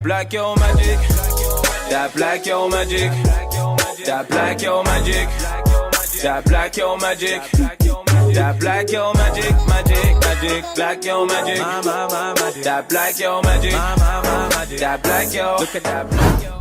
Black yo magic, that black yo magic, that black yo magic, that black yo magic, that black yo magic, magic, black yo magic, that black yo magic, that black yo, look at that black yo.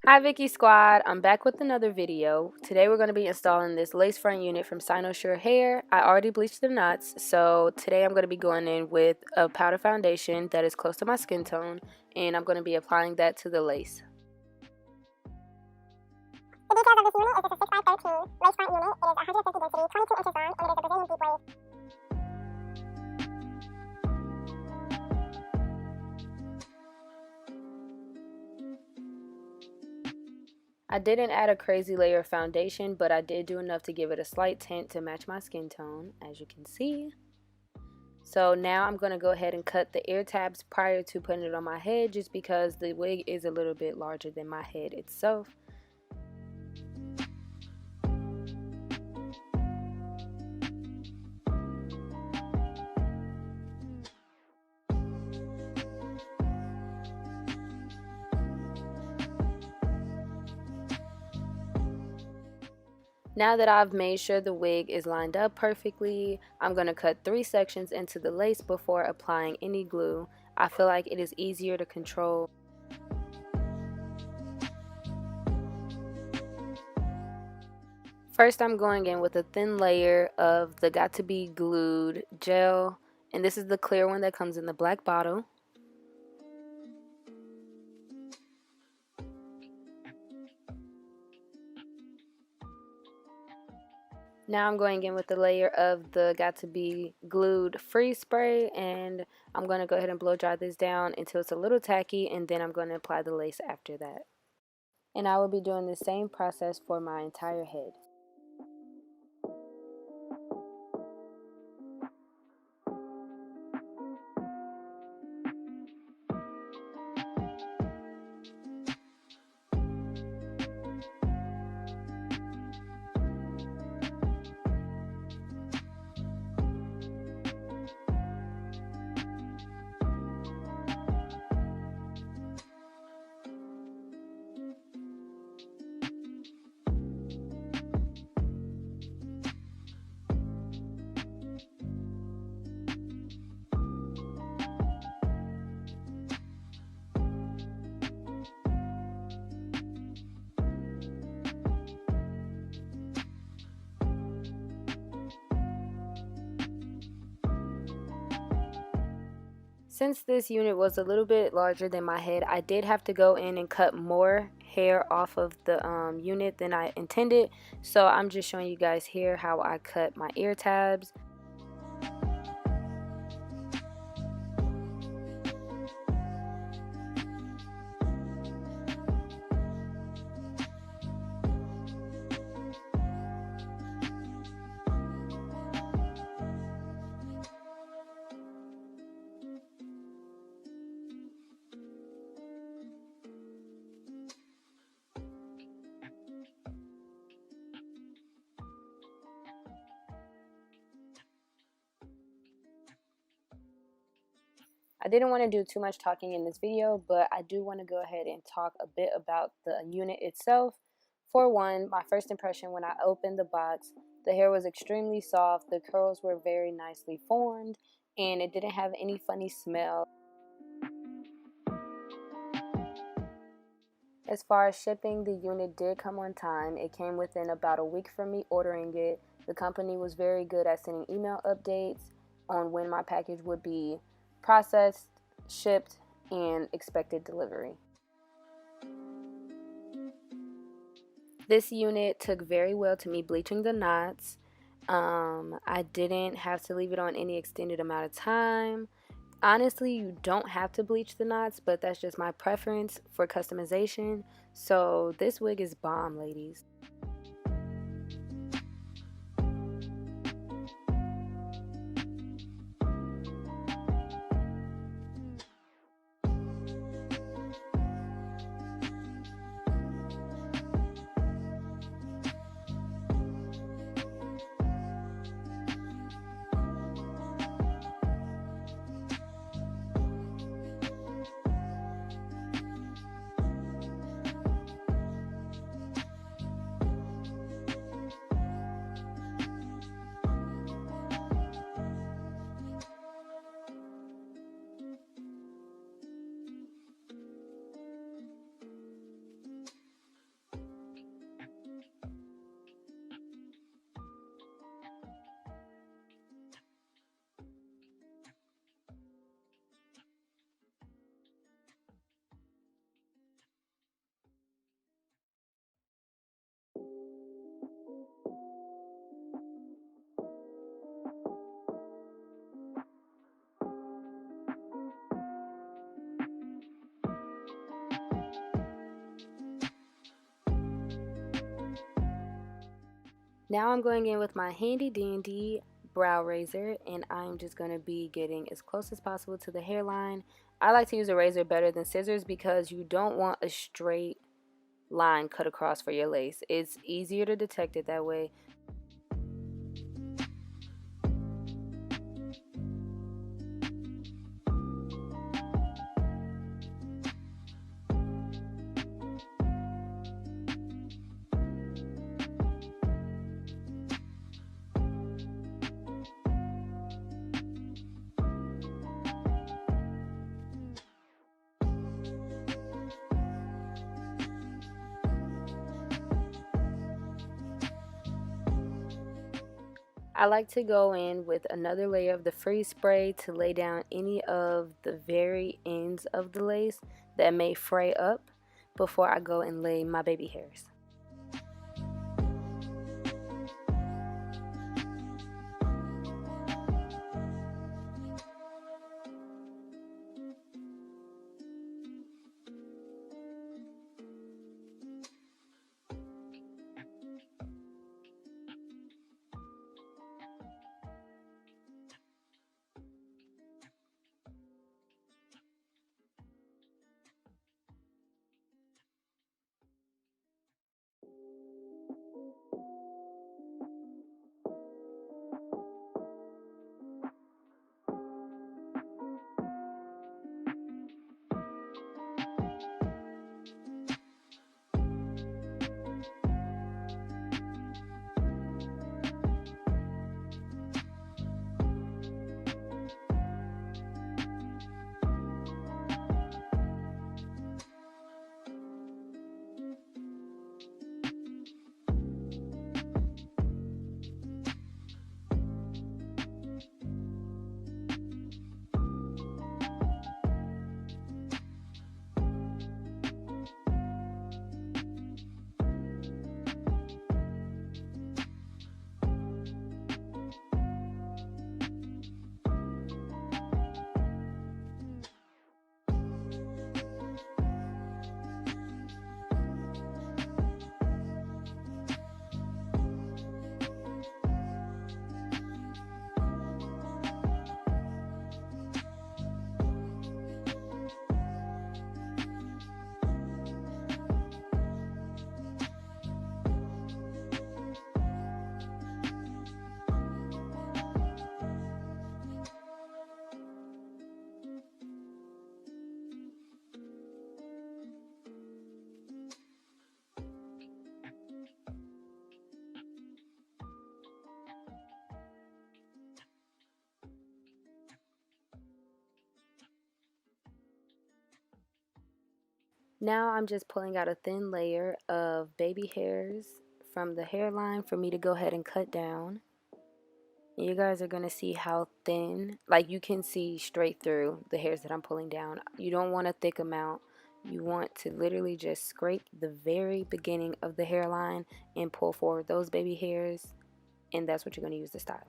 Hi Vicky Squad, I'm back with another video. Today we're going to be installing this lace front unit from Cynosure Hair. I already bleached the knots, so today I'm going to be going in with a powder foundation that is close to my skin tone, and I'm going to be applying that to the lace. The details of this unit is it's a 6x13 lace front unit. It is 150 density, 22 inches long, and it is a Brazilian deep wave. I didn't add a crazy layer of foundation, but I did do enough to give it a slight tint to match my skin tone, as you can see. So now I'm going to go ahead and cut the ear tabs prior to putting it on my head, just because the wig is a little bit larger than my head itself. Now that I've made sure the wig is lined up perfectly, I'm going to cut 3 sections into the lace before applying any glue. I feel like it is easier to control. First, I'm going in with a thin layer of the Got To Be Glued gel, and this is the clear one that comes in the black bottle. Now I'm going in with a layer of the Got To Be Glued Freeze Spray, and I'm going to go ahead and blow dry this down until it's a little tacky, and then I'm going to apply the lace after that. And I will be doing the same process for my entire head. Since this unit was a little bit larger than my head, I did have to go in and cut more hair off of the unit than I intended. So I'm just showing you guys here how I cut my ear tabs. I didn't want to do too much talking in this video, but I do want to go ahead and talk a bit about the unit itself. For one, my first impression when I opened the box, the hair was extremely soft, the curls were very nicely formed, and it didn't have any funny smell. As far as shipping, the unit did come on time. It came within about a week from me ordering it. The company was very good at sending email updates on when my package would be processed, shipped, and expected delivery. This unit took very well to me bleaching the knots. I didn't have to leave it on any extended amount of time. Honestly, you don't have to bleach the knots, but that's just my preference for customization. So this wig is bomb, ladies. Now I'm going in with my handy dandy brow razor, and I'm just going to be getting as close as possible to the hairline. I like to use a razor better than scissors because you don't want a straight line cut across for your lace. It's easier to detect it that way. I like to go in with another layer of the freeze spray to lay down any of the very ends of the lace that may fray up before I go and lay my baby hairs. Now I'm just pulling out a thin layer of baby hairs from the hairline for me to go ahead and cut down. And you guys are going to see how thin, like you can see straight through the hairs that I'm pulling down. You don't want a thick amount. You want to literally just scrape the very beginning of the hairline and pull forward those baby hairs, and that's what you're going to use to style.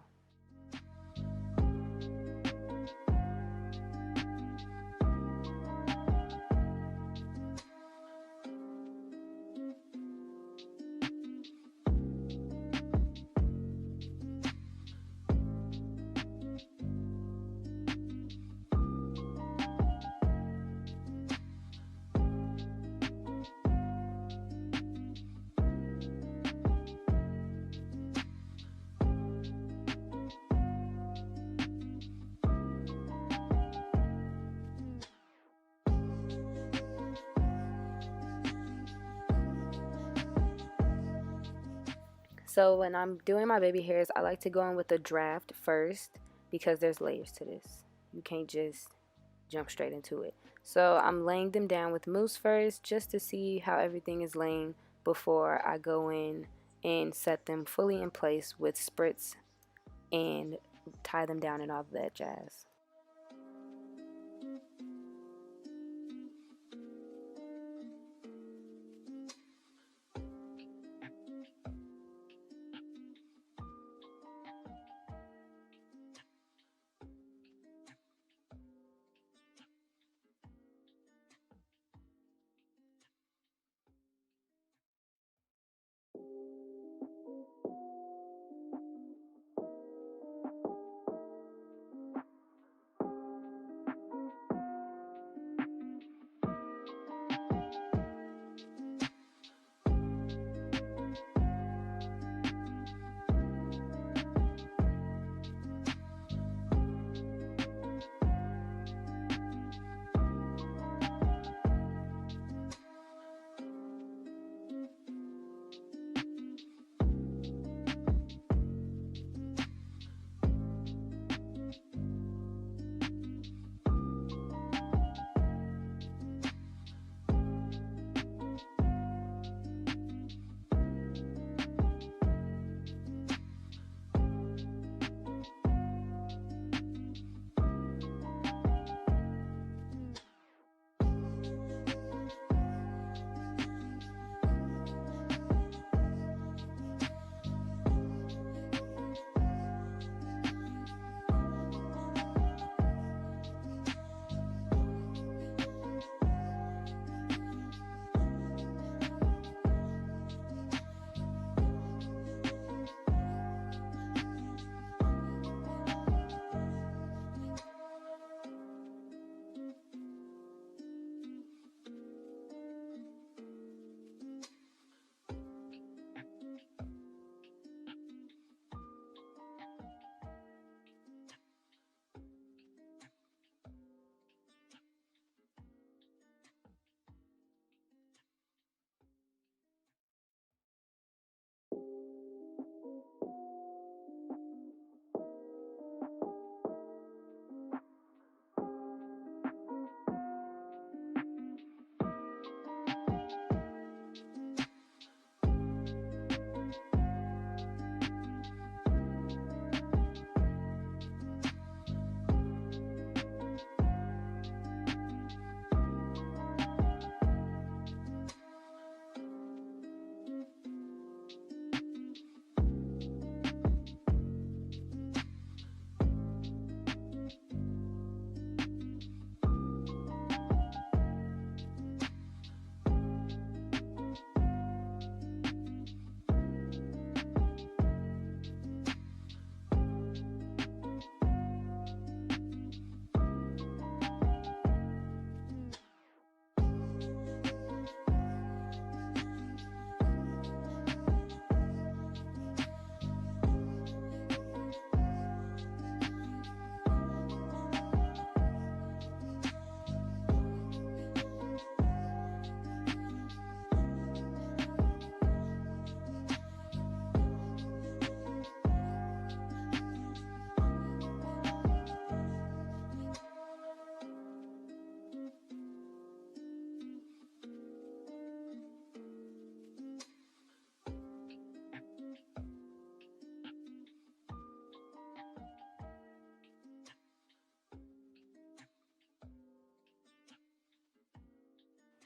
So when I'm doing my baby hairs, I like to go in with a draft first because there's layers to this. You can't just jump straight into it. So I'm laying them down with mousse first just to see how everything is laying before I go in and set them fully in place with spritz and tie them down and all that jazz.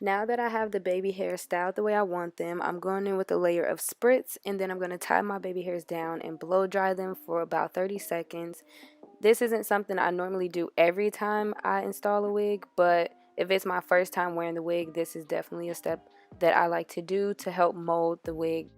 Now that I have the baby hairs styled the way I want them, I'm going in with a layer of spritz, and then I'm going to tie my baby hairs down and blow dry them for about 30 seconds. This isn't something I normally do every time I install a wig, but if it's my first time wearing the wig, this is definitely a step that I like to do to help mold the wig.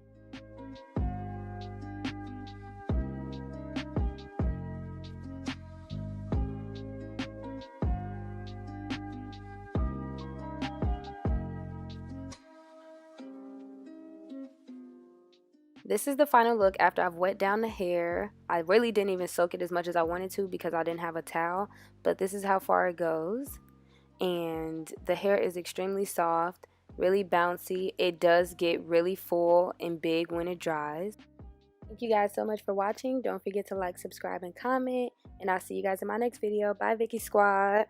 This is the final look after I've wet down the hair. I really didn't even soak it as much as I wanted to because I didn't have a towel, but this is how far it goes. And the hair is extremely soft, really bouncy. It does get really full and big when it dries. Thank you guys so much for watching. Don't forget to like, subscribe, and comment. And I'll see you guys in my next video. Bye, Vicky Squad.